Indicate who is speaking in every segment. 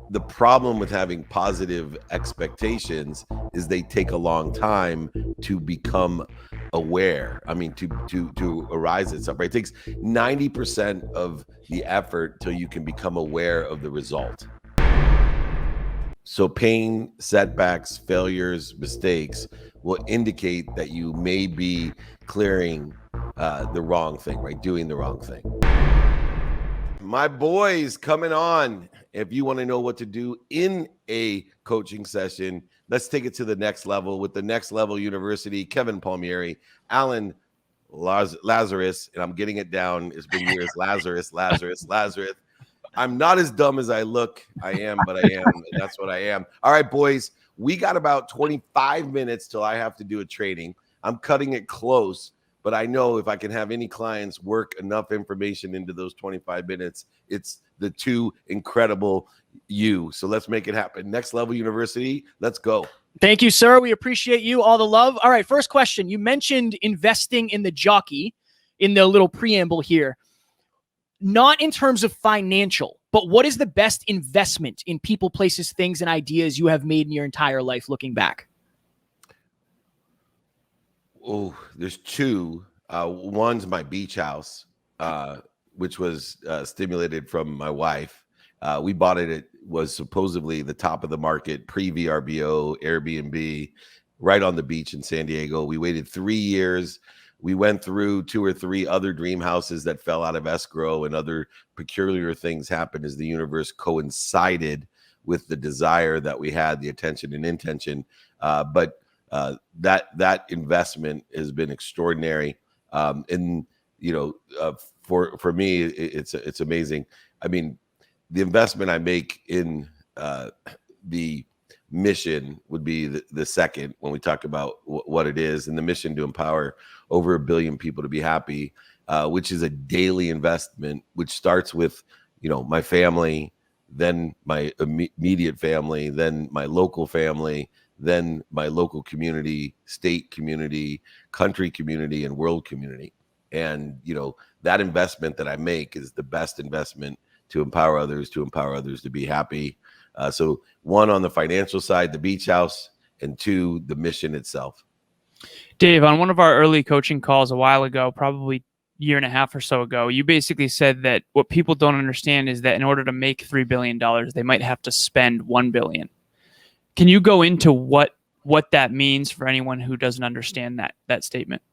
Speaker 1: The problem with having positive expectations is they take a long time to become aware. I mean, to arise itself. Right? It takes 90% of the effort till you can become aware of the result. So pain, setbacks, failures, mistakes will indicate that you may be clearing the wrong thing, right? Doing the wrong thing. My boys coming on. If you want to know what to do in a coaching session, let's take it to the next level with the Next Level University, Kevin Palmieri, Alan Lazaros, and I'm getting it down. It's been years. Lazarus. I'm not as dumb as I look. I am, but I am, and that's what I am. All right, boys, we got about 25 minutes till I have to do a training. I'm cutting it close, but I know if I can have any clients work enough information into those 25 minutes, it's the two incredible you. So let's make it happen. Next Level University, let's go.
Speaker 2: Thank you, sir. We appreciate you. All the love. All right, first question. You mentioned investing in the jockey in the little preamble here. Not in terms of financial, but what is the best investment in people, places, things, and ideas you have made in your entire life looking back?
Speaker 1: Oh, there's two. One's my beach house, which was stimulated from my wife. We bought it. It was supposedly the top of the market, pre-VRBO, Airbnb, right on the beach in San Diego. We waited 3 years. We went through 2 or 3 other dream houses that fell out of escrow, and other peculiar things happened as the universe coincided with the desire that we had, the attention and intention. But that investment has been extraordinary. And for me, it's amazing. I mean, the investment I make in the mission would be the second when we talk about what it is, and the mission to empower over 1 billion people to be happy, which is a daily investment, which starts with my family, then my immediate family, then my local family, then my local community, state community, country community, and world community. And that investment that I make is the best investment to empower others to be happy. So 1, on the financial side, the beach house, and 2, the mission itself.
Speaker 3: Dave, on one of our early coaching calls a while ago, probably a year and a half or so ago, you basically said that what people don't understand is that in order to make $3 billion, they might have to spend $1 billion. Can you go into what that means for anyone who doesn't understand that statement?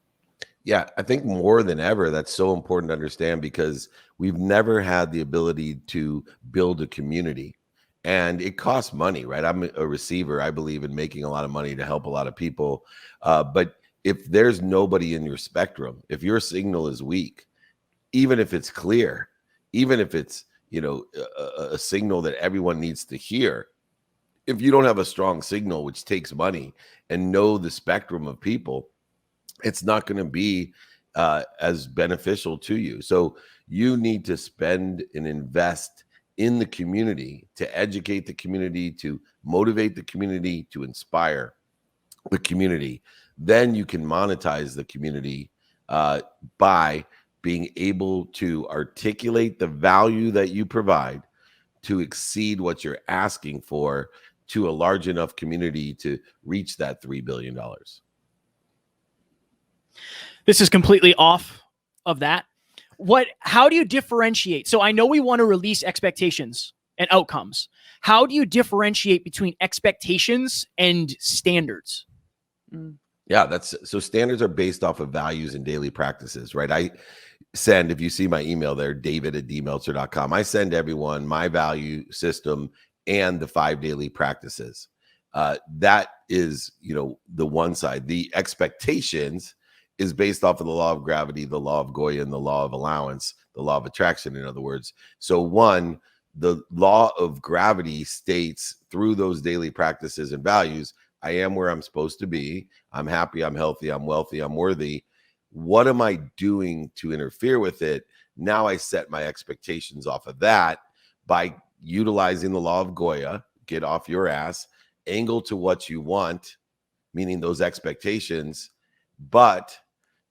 Speaker 1: Yeah, I think more than ever, that's so important to understand, because we've never had the ability to build a community. And it costs money, right? I'm a receiver. I believe in making a lot of money to help a lot of people. But if there's nobody in your spectrum, if your signal is weak, even if it's clear, even if it's a signal that everyone needs to hear, if you don't have a strong signal, which takes money, and know the spectrum of people, it's not going to be as beneficial to you. So you need to spend and invest in the community, to educate the community, to motivate the community, to inspire the community. Then you can monetize the community by being able to articulate the value that you provide to exceed what you're asking for to a large enough community to reach that $3 billion.
Speaker 2: This is completely off of that. How do you differentiate? So I know we want to release expectations and outcomes. How do you differentiate between expectations and standards?
Speaker 1: Yeah, so standards are based off of values and daily practices, right? I send, if you see my email there, david@dmeltzer.com, I send everyone my value system and the 5 daily practices. That is, the one side. The expectations is based off of the law of gravity, the law of Goya, and the law of allowance, the law of attraction, in other words. So 1, the law of gravity states through those daily practices and values, I am where I'm supposed to be. I'm happy, I'm healthy, I'm wealthy, I'm worthy. What am I doing to interfere with it? Now I set my expectations off of that by utilizing the law of Goya, get off your ass, angle to what you want, meaning those expectations, but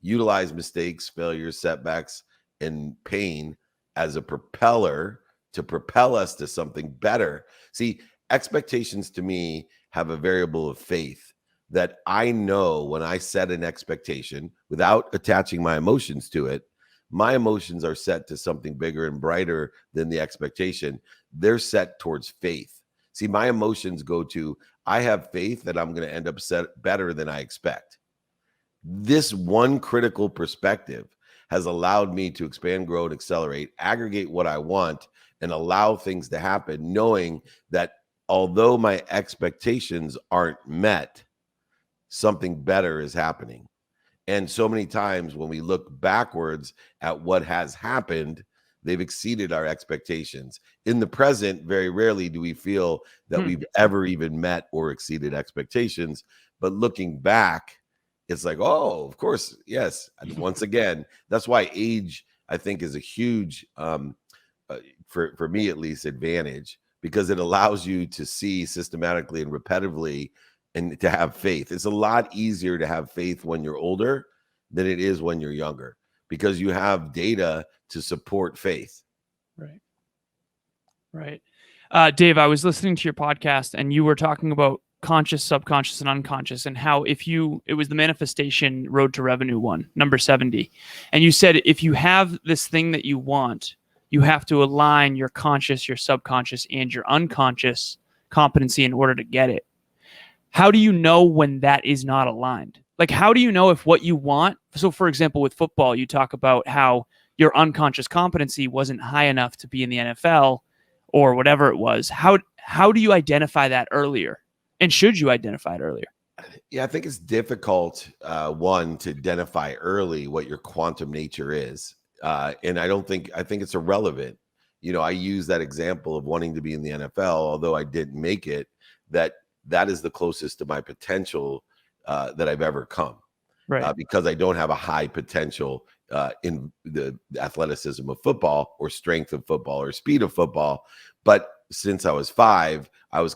Speaker 1: utilize mistakes, failures, setbacks, and pain as a propeller to propel us to something better. See, expectations to me have a variable of faith that I know when I set an expectation without attaching my emotions to it, my emotions are set to something bigger and brighter than the expectation. They're set towards faith. See, my emotions go to, I have faith that I'm going to end up set better than I expect. This one critical perspective has allowed me to expand, grow, and accelerate, aggregate what I want, and allow things to happen, knowing that although my expectations aren't met, something better is happening. And so many times when we look backwards at what has happened, they've exceeded our expectations. In the present, very rarely do we feel that we've ever even met or exceeded expectations. But looking back, it's like, oh, of course, yes. And once again, that's why age, I think, is a huge, for me at least, advantage, because it allows you to see systematically and repetitively and to have faith. It's a lot easier to have faith when you're older than it is when you're younger, because you have data to support faith.
Speaker 3: Right. Dave, I was listening to your podcast and you were talking about conscious, subconscious, and unconscious, and how it was the manifestation road to revenue one, number 70. And you said, if you have this thing that you want, you have to align your conscious, your subconscious, and your unconscious competency in order to get it. How do you know when that is not aligned? Like, how do you know if what you want? So, for example, with football, you talk about how your unconscious competency wasn't high enough to be in the NFL or whatever it was. How do you identify that earlier? And should you identify it earlier?
Speaker 1: Yeah, I think it's difficult, one, to identify early what your quantum nature is. And I think it's irrelevant. I use that example of wanting to be in the NFL, although I didn't make it, that is the closest to my potential that I've ever come.
Speaker 3: Right.
Speaker 1: Because I don't have a high potential in the athleticism of football or strength of football or speed of football. But since I was 5, I was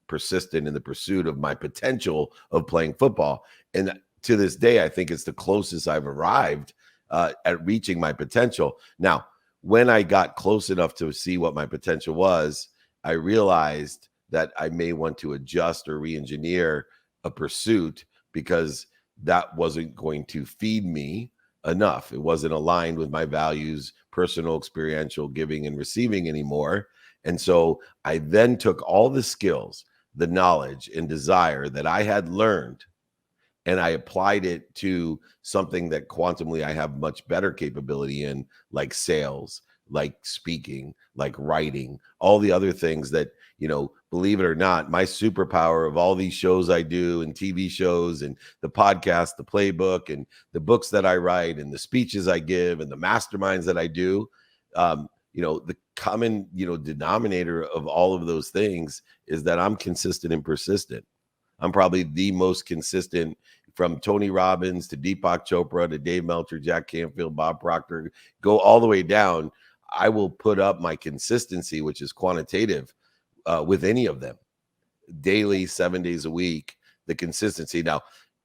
Speaker 1: persistent in the pursuit of my potential of playing football. And to this day, I think it's the closest I've arrived at reaching my potential. Now, when I got close enough to see what my potential was, I realized that I may want to adjust or re-engineer a pursuit because that wasn't going to feed me enough. It wasn't aligned with my values, personal, experiential, giving and receiving anymore. And so I then took all the skills, the knowledge and desire that I had learned, and I applied it to something that quantumly I have much better capability in, like sales, like speaking, like writing, all the other things that, believe it or not, my superpower of all these shows I do and TV shows and the podcast, the playbook and the books that I write and the speeches I give and the masterminds that I do, the common, denominator of all of those things is that I'm consistent and persistent. I'm probably the most consistent, from Tony Robbins to Deepak Chopra to Dave Meltzer, Jack Canfield, Bob Proctor, go all the way down. I will put up my consistency, which is quantitative, with any of them, daily, 7 days a week. The consistency now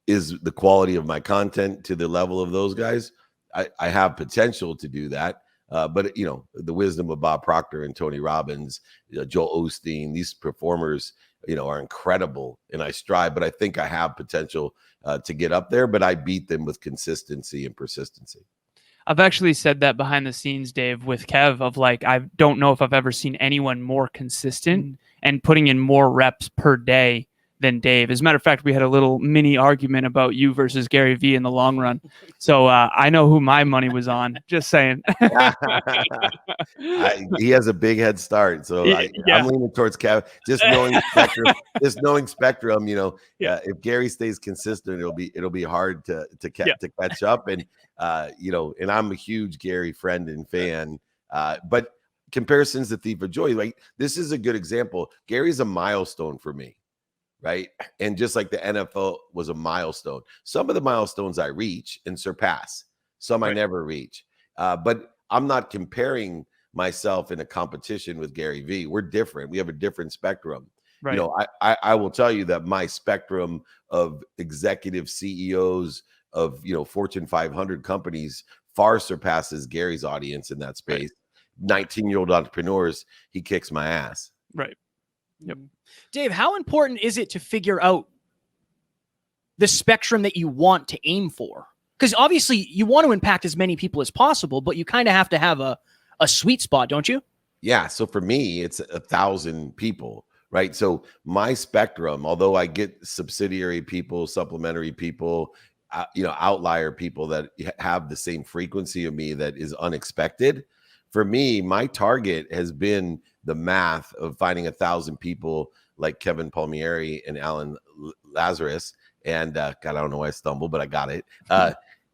Speaker 1: is the quality of my content to the level of those guys. I have potential to do that. But the wisdom of Bob Proctor and Tony Robbins, Joel Osteen, these performers, are incredible, and I strive. But I think I have potential to get up there. But I beat them with consistency and persistency.
Speaker 3: I've actually said that behind the scenes, Dave, with Kev, of like, I don't know if I've ever seen anyone more consistent and putting in more reps per day than Dave. As a matter of fact, we had a little mini argument about you versus Gary Vee in the long run. So I know who my money was on. Just saying.
Speaker 1: He has a big head start, so I'm leaning towards Kev. Just knowing Spectrum. If Gary stays consistent, it'll be hard to catch up. And and I'm a huge Gary friend and fan. But comparisons to Thief of Joy, like, this is a good example. Gary's a milestone for me. Right. And just like the NFL was a milestone, some of the milestones I reach and surpass, some I never reach. But I'm not comparing myself in a competition with Gary Vee. We're different. We have a different spectrum. Right. I will tell you that my spectrum of executive CEOs of, Fortune 500 companies far surpasses Gary's audience in that space. Right. 19-year-old entrepreneurs, he kicks my ass.
Speaker 3: Right. Yep.
Speaker 2: Dave, how important is it to figure out the spectrum that you want to aim for? Because obviously you want to impact as many people as possible, but you kind of have to have a sweet spot, don't you?
Speaker 1: Yeah. So for me, it's 1,000 people, right? So my spectrum, although I get subsidiary people, supplementary people, outlier people that have the same frequency of me that is unexpected. For me, my target has been the math of finding 1,000 people like Kevin Palmieri and Alan Lazaros. And God, I don't know why I stumbled, but I got it.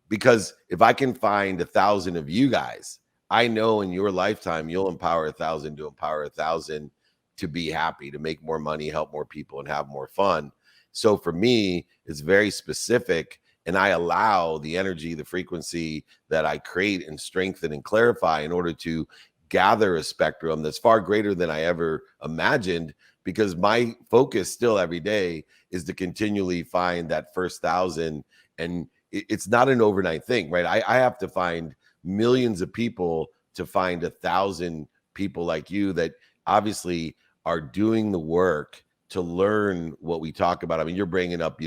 Speaker 1: Because if I can find 1,000 of you guys, I know in your lifetime, you'll empower 1,000 to empower 1,000 to be happy, to make more money, help more people, and have more fun. So for me, it's very specific. And I allow the energy, the frequency that I create and strengthen and clarify in order to gather a spectrum that's far greater than I ever imagined, because my focus still every day is to continually find that first 1,000. And it's not an overnight thing, right? I have to find millions of people to find 1,000 people like you that obviously are doing the work to learn what we talk about. I mean, you're bringing up,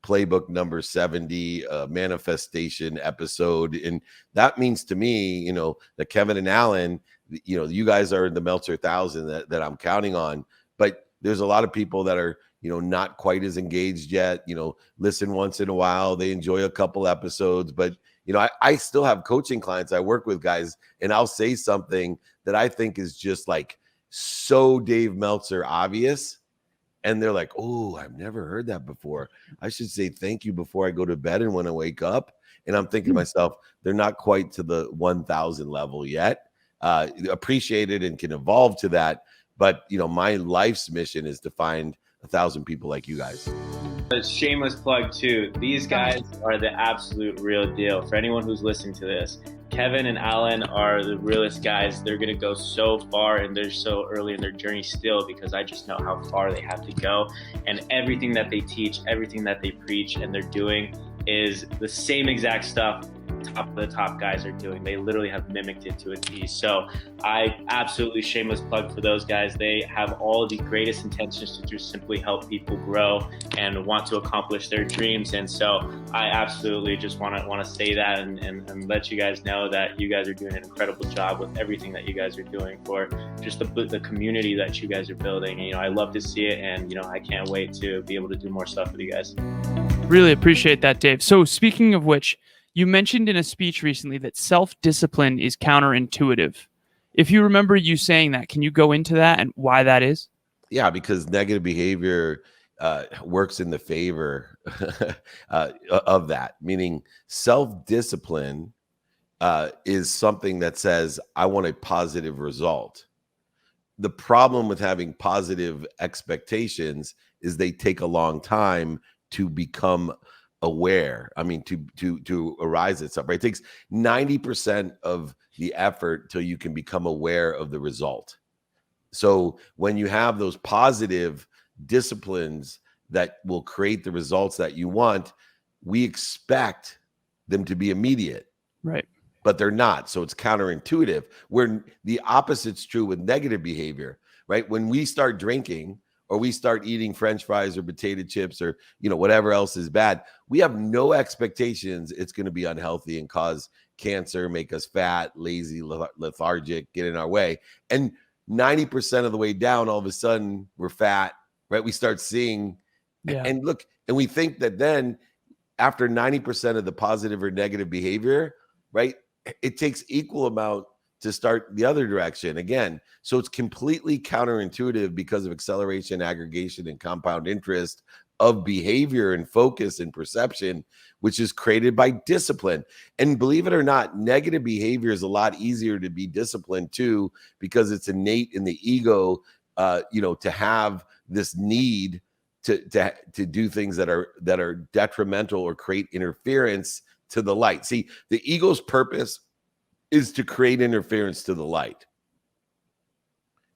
Speaker 1: playbook number 70, manifestation episode. And that means to me, that Kevin and Alan, you guys are in the Meltzer 1,000 that I'm counting on. But there's a lot of people that are, not quite as engaged yet, listen once in a while. They enjoy a couple episodes, but I still have coaching clients. I work with guys and I'll say something that I think is just like so Dave Meltzer obvious. And they're like, oh, I've never heard that before. I should say thank you before I go to bed and when I wake up. And I'm thinking to myself, they're not quite to the 1,000 level yet. Appreciate it and can evolve to that. But, my life's mission is to find 1,000 people like you guys.
Speaker 4: A shameless plug too. These guys are the absolute real deal. For anyone who's listening to this, Kevin and Alan are the realest guys. They're going to go so far and they're so early in their journey still, because I just know how far they have to go. And everything that they teach, everything that they preach and they're doing is the same exact stuff top of the top guys are doing. They literally have mimicked it to a T. So I absolutely shameless plug for those guys. They have all the greatest intentions to just simply help people grow and want to accomplish their dreams. And so I absolutely just want to say that and let you guys know that you guys are doing an incredible job with everything that you guys are doing for just the community that you guys are building. And, I love to see it, and I can't wait to be able to do more stuff with you guys.
Speaker 3: Really appreciate that, Dave. So speaking of which, you mentioned in a speech recently that self-discipline is counterintuitive. If you remember you saying that, can you go into that and why that is?
Speaker 1: Yeah, because negative behavior works in the favor of that, meaning self-discipline is something that says, I want a positive result. The problem with having positive expectations is they take a long time to become aware. I mean, to arise itself, right? It takes 90% of the effort till you can become aware of the result. So when you have those positive disciplines that will create the results that you want, we expect them to be immediate.
Speaker 3: Right.
Speaker 1: But they're not. So it's counterintuitive, where the opposite's true with negative behavior, right? When we start drinking, or we start eating French fries or potato chips or, whatever else is bad, we have no expectations it's going to be unhealthy and cause cancer, make us fat, lazy, lethargic, get in our way. And 90% of the way down, all of a sudden we're fat, right? We start seeing, and look, and we think that then after 90% of the positive or negative behavior, right, it takes equal amount to start the other direction again. So it's completely counterintuitive because of acceleration, aggregation, and compound interest of behavior and focus and perception, which is created by discipline. And believe it or not, negative behavior is a lot easier to be disciplined too, because it's innate in the ego, to have this need to do things that are detrimental or create interference to the light. See, the ego's purpose is to create interference to the light.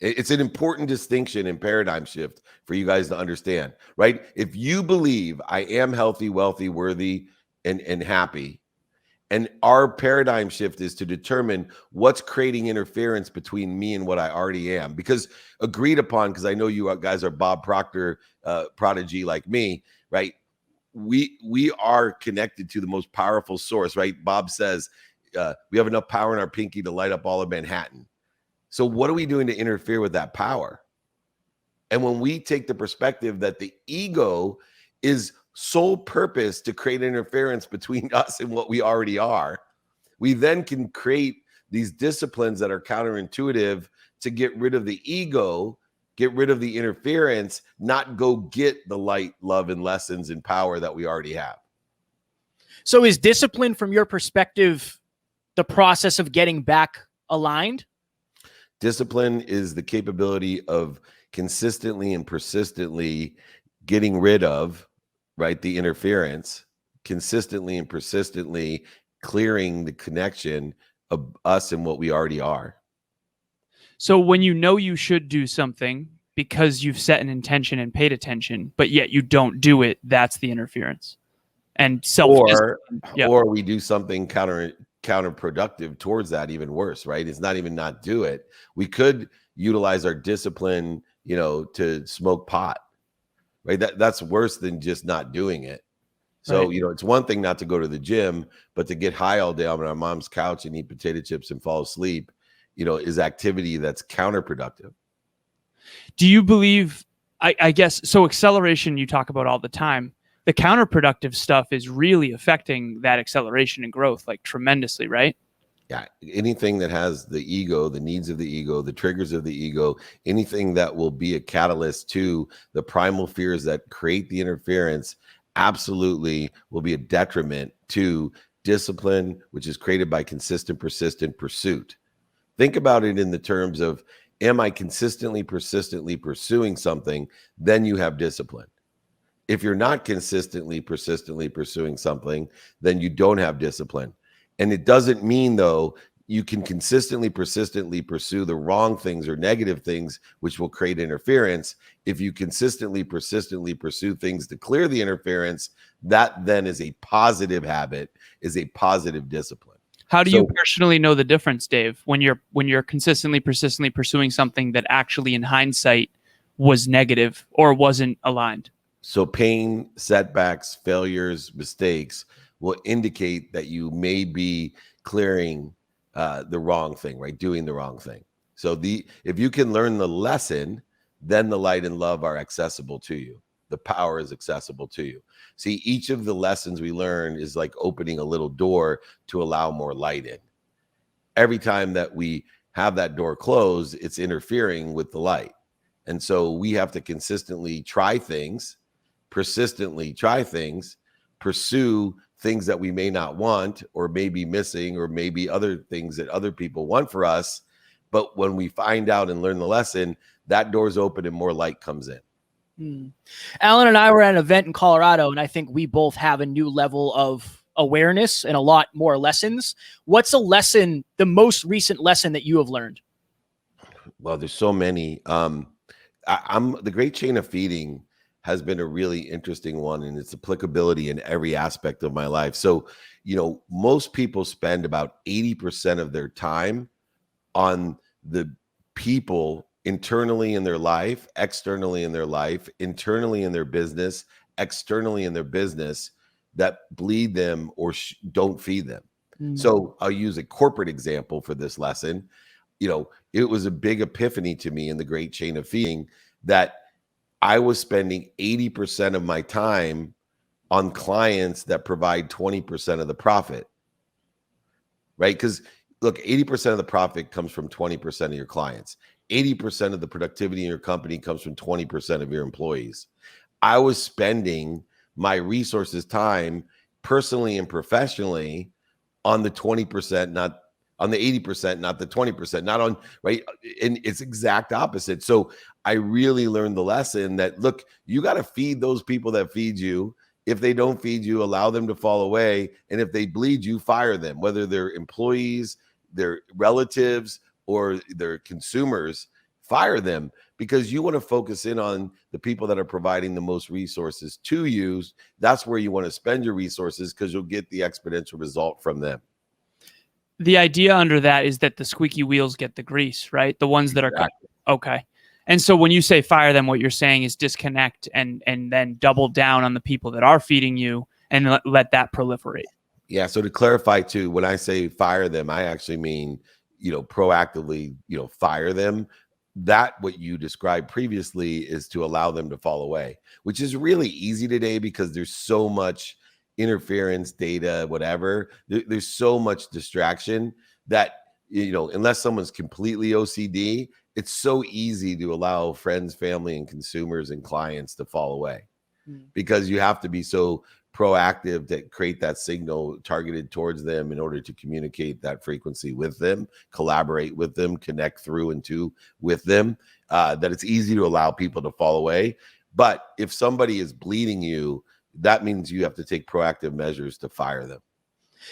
Speaker 1: It's an important distinction and paradigm shift for you guys to understand, right? If you believe I am healthy, wealthy, worthy, and happy, And our paradigm shift is to determine what's creating interference between me and what I already am. Because agreed upon, because I know you guys are Bob Proctor prodigy like me, right? We are connected to the most powerful source, right? Bob says we have enough power in our pinky to light up all of Manhattan. So what are we doing to interfere with that power? And when we take the perspective that the ego is sole purpose to create interference between us and what we already are, we then can create these disciplines that are counterintuitive to get rid of the ego, get rid of the interference, not go get the light, love, and lessons and power that we already have.
Speaker 2: So is discipline, from your perspective, the process of getting back aligned?
Speaker 1: Discipline is the capability of consistently and persistently getting rid of, right, the interference, consistently and persistently clearing the connection of us and what we already are.
Speaker 3: So when you know you should do something because you've set an intention and paid attention, but yet you don't do it, that's the interference. And
Speaker 1: or we do something counterproductive towards that, even worse, right? It's not even not do it. We could utilize our discipline, to smoke pot, right? That's worse than just not doing it. So,
Speaker 3: right.
Speaker 1: It's one thing not to go to the gym, but to get high all day on our mom's couch and eat potato chips and fall asleep, is activity that's counterproductive.
Speaker 3: Do you believe, I guess, so acceleration you talk about all the time, the counterproductive stuff is really affecting that acceleration and growth like tremendously, right?
Speaker 1: Yeah. Anything that has the ego, the needs of the ego, the triggers of the ego, anything that will be a catalyst to the primal fears that create the interference absolutely will be a detriment to discipline, which is created by consistent, persistent pursuit. Think about it in the terms of, am I consistently, persistently pursuing something? Then you have discipline. If you're not consistently, persistently pursuing something, then you don't have discipline. And it doesn't mean, though, you can consistently, persistently pursue the wrong things or negative things, which will create interference. If you consistently, persistently pursue things to clear the interference, that then is a positive habit, is a positive discipline.
Speaker 3: How do you personally know the difference, Dave, when you're consistently, persistently pursuing something that actually in hindsight was negative or wasn't aligned?
Speaker 1: So pain, setbacks, failures, mistakes will indicate that you may be clearing the wrong thing, right? Doing the wrong thing. So if you can learn the lesson, then the light and love are accessible to you. The power is accessible to you. See, each of the lessons we learn is like opening a little door to allow more light in. Every time that we have that door closed, it's interfering with the light. And so we have to consistently try things, persistently try things, pursue things that we may not want or may be missing or maybe other things that other people want for us. But when we find out and learn the lesson, that door's open and more light comes in.
Speaker 2: Alan and I were at an event in Colorado, and I think we both have a new level of awareness and a lot more lessons. What's a lesson, the most recent lesson that you have learned?
Speaker 1: Well, there's so many. The Great Chain of Feeding has been a really interesting one, and its applicability in every aspect of my life. So, most people spend about 80% of their time on the people internally in their life, externally in their life, internally in their business, externally in their business, that bleed them or don't feed them. So I'll use a corporate example for this lesson. It was a big epiphany to me in the Great Chain of Feeding that I was spending 80% of my time on clients that provide 20% of the profit, right? Because look, 80% of the profit comes from 20% of your clients. 80% of the productivity in your company comes from 20% of your employees. I was spending my resources, time, personally and professionally, on the 20%, not on the 80%, not the 20%, not on, right? And it's exact opposite. So I really learned the lesson that, look, you got to feed those people that feed you. If they don't feed you, allow them to fall away. And if they bleed you, fire them, whether they're employees, their relatives, or their consumers. fire them, because you want to focus in on the people that are providing the most resources to you. That's where you want to spend your resources, because you'll get the exponential result from them.
Speaker 3: The idea under that is that the squeaky wheels get the grease, right? The ones that are okay. And so when you say fire them, what you're saying is disconnect and then double down on the people that are feeding you and let that proliferate.
Speaker 1: Yeah. So to clarify too, when I say fire them, I actually mean, proactively, fire them. That what you described previously is to allow them to fall away, which is really easy today because there's so much interference, data, whatever. There's so much distraction that, unless someone's completely OCD, it's so easy to allow friends, family, and consumers and clients to fall away because you have to be so proactive to create that signal targeted towards them in order to communicate that frequency with them, collaborate with them, connect through and to with them, that it's easy to allow people to fall away. But if somebody is bleeding you, that means you have to take proactive measures to fire them.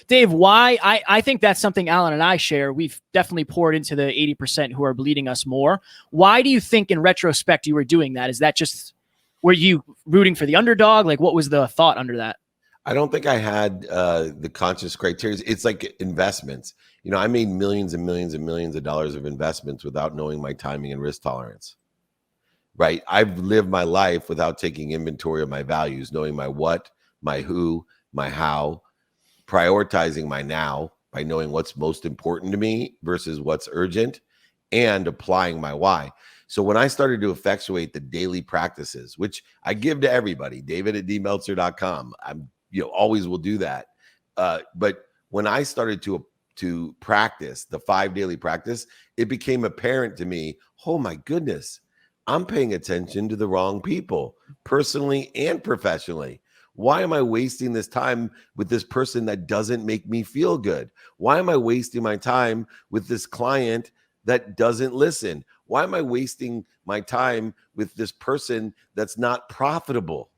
Speaker 2: Dave, why? I think that's something Alan and I share. We've definitely poured into the 80% who are bleeding us more. Why do you think in retrospect you were doing that? Is that just, were you rooting for the underdog? Like, what was the thought under that?
Speaker 1: I don't think I had the conscious criteria. It's like investments. I made millions and millions and millions of dollars of investments without knowing my timing and risk tolerance. Right. I've lived my life without taking inventory of my values, knowing my what, my who, my how, prioritizing my now by knowing what's most important to me versus what's urgent, and applying my why. So when I started to effectuate the daily practices, which I give to everybody, david@dmeltzer.com, I'm, always will do that. But when I started to practice the 5 daily practice, it became apparent to me, oh my goodness, I'm paying attention to the wrong people, personally and professionally. Why am I wasting this time with this person that doesn't make me feel good? Why am I wasting my time with this client that doesn't listen? Why am I wasting my time with this person that's not profitable,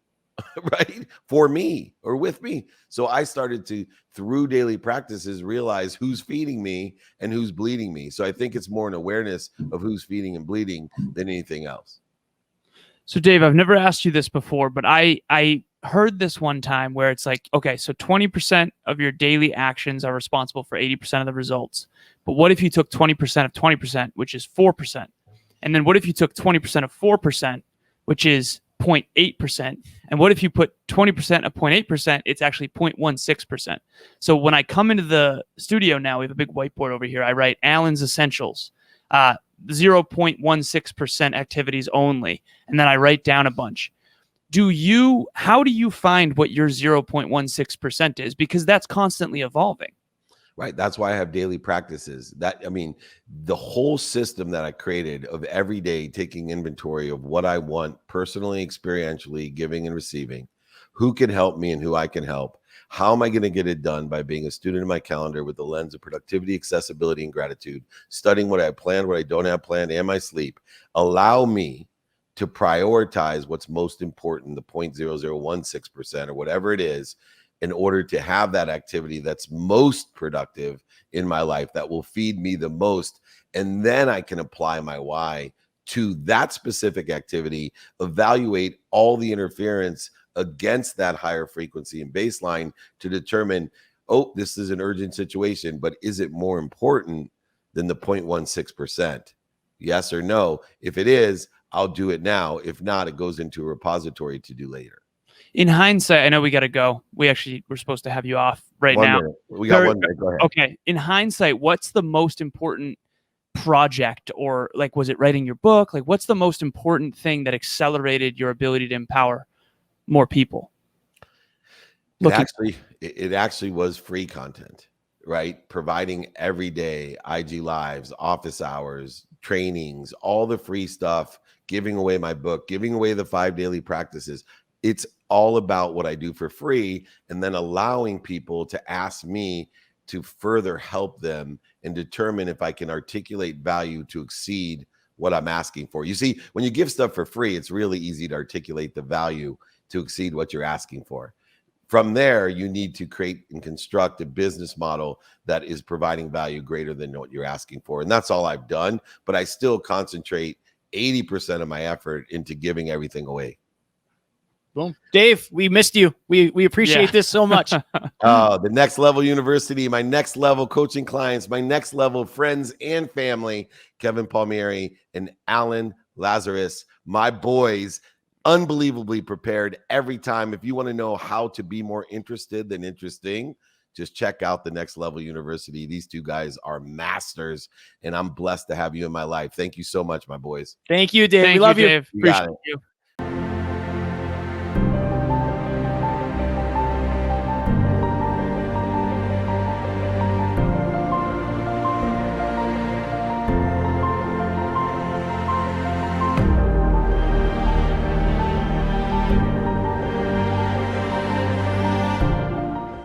Speaker 1: right? For me or with me. So I started to, through daily practices, realize who's feeding me and who's bleeding me. So I think it's more an awareness of who's feeding and bleeding than anything else.
Speaker 3: So Dave, I've never asked you this before, but I heard this one time where it's like, okay, so 20% of your daily actions are responsible for 80% of the results. But what if you took 20% of 20%, which is 4%? And then what if you took 20% of 4%, which is 0.8%? And what if you put 20% of 0.8%, it's actually 0.16%. So when I come into the studio now, we have a big whiteboard over here. I write Alan's Essentials, 0.16% activities only. And then I write down a bunch. How do you find what your 0.16% is? Because that's constantly evolving.
Speaker 1: Right. That's why I have daily practices. The whole system that I created of every day taking inventory of what I want personally, experientially, giving and receiving, who can help me and who I can help. How am I going to get it done? By being a student in my calendar with the lens of productivity, accessibility, and gratitude, studying what I have planned, what I don't have planned, and my sleep. Allow me to prioritize what's most important, the 0.0016% or whatever it is, in order to have that activity that's most productive in my life, that will feed me the most. And then I can apply my why to that specific activity, evaluate all the interference against that higher frequency and baseline to determine, oh, this is an urgent situation, but is it more important than the 0.16%? Yes or no? If it is, I'll do it now. If not, it goes into a repository to do later.
Speaker 3: In hindsight, I know we got to go. We're supposed to have you off right now.
Speaker 1: We got 1 minute. Go ahead.
Speaker 3: Okay. In hindsight, what's the most important project, or like, was it writing your book? Like, what's the most important thing that accelerated your ability to empower more people?
Speaker 1: It actually was free content, right? Providing every day IG lives, office hours, trainings, all the free stuff, giving away my book, giving away the 5 daily practices. It's all about what I do for free, and then allowing people to ask me to further help them and determine if I can articulate value to exceed what I'm asking for. You see, when you give stuff for free, it's really easy to articulate the value to exceed what you're asking for. From there, you need to create and construct a business model that is providing value greater than what you're asking for. And that's all I've done, but I still concentrate 80% of my effort into giving everything away.
Speaker 2: Boom. Dave, we missed you. We appreciate this so much.
Speaker 1: The Next Level University, my next level coaching clients, my next level friends and family, Kevin Palmieri and Alan Lazaros, my boys, unbelievably prepared every time. If you want to know how to be more interested than interesting, just check out the Next Level University. These two guys are masters, and I'm blessed to have you in my life. Thank you so much, my boys.
Speaker 2: Thank you, Dave.
Speaker 3: Thank
Speaker 2: We love you.
Speaker 3: Dave.
Speaker 1: You got
Speaker 3: Appreciate
Speaker 1: it.
Speaker 3: you.